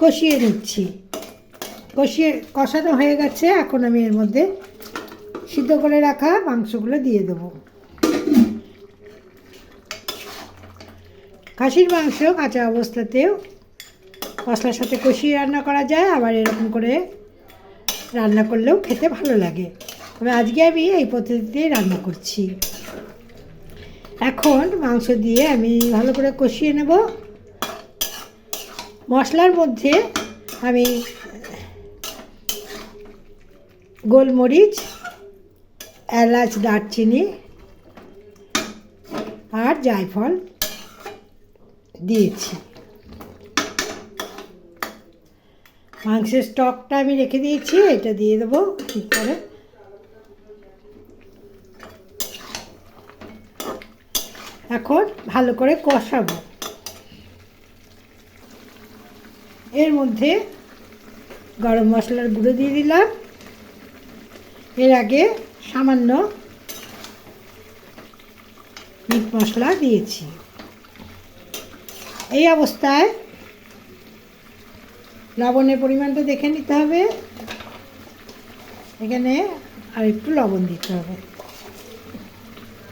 কষিয়ে নিচ্ছি। কষানো হয়ে গেছে। এখন আমি এর মধ্যে সিদ্ধ করে রাখা মাংসগুলো দিয়ে দেবো। খাসির মাংস কাঁচা অবস্থাতেও মশলার সাথে কষিয়ে রান্না করা যায়, আবার এরকম করে রান্না করলেও খেতে ভালো লাগে। তবে আজকে আমি এই পদ্ধতিতেই রান্না করছি। এখন মাংস দিয়ে আমি ভালো করে কষিয়ে নেব। মশলার মধ্যে আমি গোলমরিচ, এলাচ, দারচিনি আর জায়ফল দিয়েছি। মাংসের স্টকটা আমি রেখে দিয়েছি, এটা দিয়ে দেবো ঠিক করে। এখন ভালো করে কষাবো। এর মধ্যে গরম মশলার গুঁড়ো দিয়ে দিলাম। এর আগে সামান্য মিট মশলা দিয়েছি। এই অবস্থায় লবণের পরিমাণটা দেখে নিতে হবে। এখানে আর একটু লবণ দিতে হবে।